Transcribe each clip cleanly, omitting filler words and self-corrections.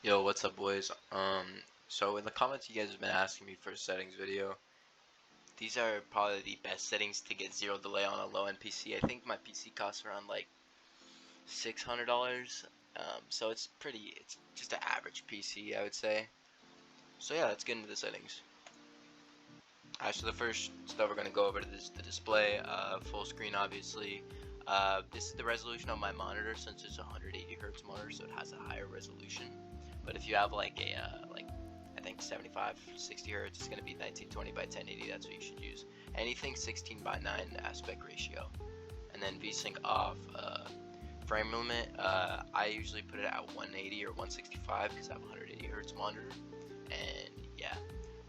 Yo, what's up, boys? So in the comments, you guys have been asking me for a settings video. These are probably the best settings to get zero delay on a low-end PC. I think my PC costs around like $600. So it's just an average PC, I would say. So yeah, let's get into the settings. Alright, so the first stuff we're gonna go over is the display, full screen, obviously. This is the resolution of my monitor since it's a 180 hertz monitor, so it has a higher resolution. But if you have like I think 75, 60 hertz, it's gonna be 1920 by 1080. That's what you should use. Anything 16 by 9 aspect ratio, and then VSync off. Frame limit, I usually put it at 180 or 165 because I have a 180 hertz monitor, and yeah.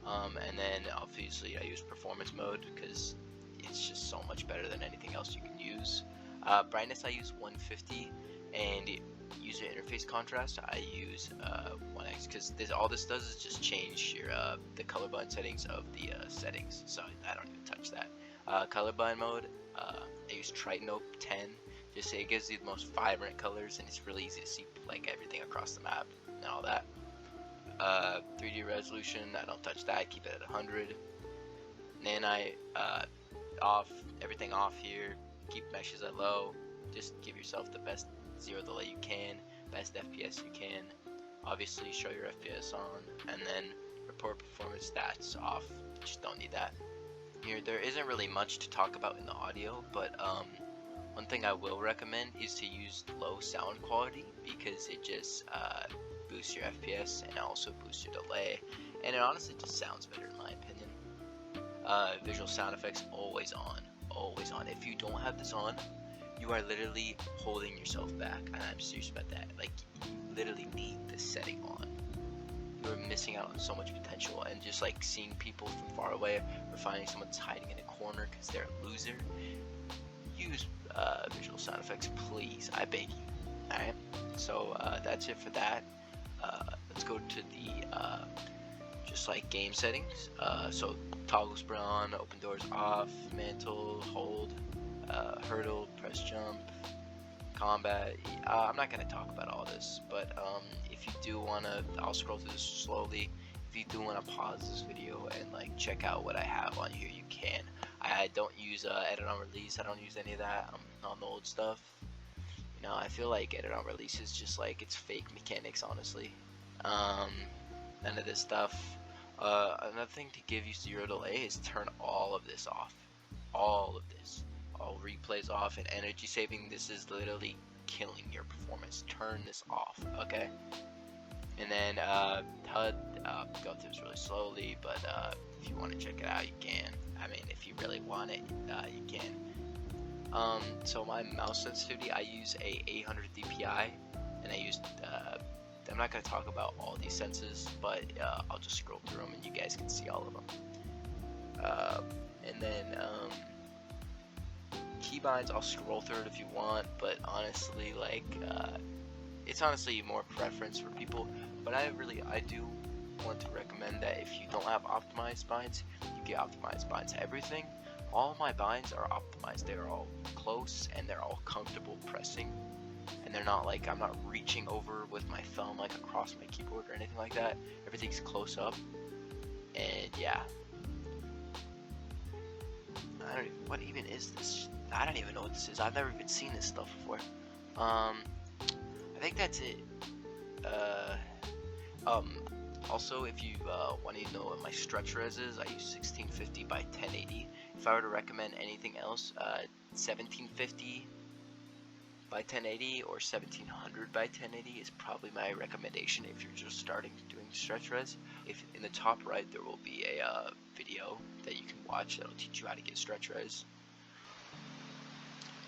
And then obviously I use performance mode because it's just so much better than anything else you can use. Brightness I use 150, and user interface contrast I use 1x because all this does is just change your the color blind settings of the settings, so I don't even touch that. Color blind mode, I use Tritanope 10. Just say it gives you the most vibrant colors, and it's really easy to see like everything across the map and all that. 3D resolution, I don't touch that, I keep it at 100. Nanite, off, everything off here, keep meshes at low, just give yourself the best zero delay you can, best FPS you can. Obviously show your FPS on, and then report performance stats off, just don't need that. Here, there isn't really much to talk about in the audio, but one thing I will recommend is to use low sound quality because it just boosts your FPS and also boosts your delay, and it honestly just sounds better in my opinion. Visual sound effects always on, always on. If you don't have this on, you are literally holding yourself back, and I'm serious about that. Like, you literally need this setting on. You're missing out on so much potential, and just like seeing people from far away or finding someone that's hiding in a corner because they're a loser. Use visual sound effects, please. I beg you. Alright, so that's it for that. Let's go to the just like game settings. So toggle spray on, open doors off, mantle, hold, hurdle, press jump, combat. I'm not gonna talk about all this, but if you do wanna, I'll scroll through this slowly. If you do wanna pause this video and like check out what I have on here, you can. I don't use edit on release. I don't use any of that. I'm on the old stuff. You know, I feel like edit on release is just like, it's fake mechanics, honestly. None of this stuff. Another thing to give you zero delay is turn all of this off. All of this. All replays off, and energy saving. This is literally killing your performance. Turn this off, okay? And then HUD, go through this really slowly, but if you want to check it out, you can. I mean, if you really want it, you can. So my mouse sensitivity, I use a 800 DPI, and I use, I'm not going to talk about all these senses, but I'll just scroll through them and you guys can see all of them. And then keybinds, I'll scroll through it if you want, but honestly, like, it's honestly more preference for people, but I do want to recommend that if you don't have optimized binds, you get optimized binds. Everything, all my binds are optimized. They're all close and they're all comfortable pressing, and they're not like, I'm not reaching over with my thumb like across my keyboard or anything like that. Everything's close up, and yeah. What even is this? I don't even know what this is. I've never even seen this stuff before. I think that's it. Also, if you want to know what my stretch res is, I use 1650 by 1080. If I were to recommend anything else, 1750 by 1080 or 1700 by 1080 is probably my recommendation if you're just starting doing stretch res. If in the top right there will be a video that you can watch that'll teach you how to get stretch res.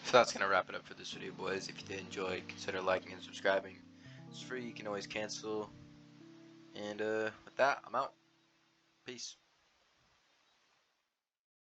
So that's gonna wrap it up for this video, boys. If you did enjoy, consider liking and subscribing. It's free, you can always cancel. And with that, I'm out. Peace.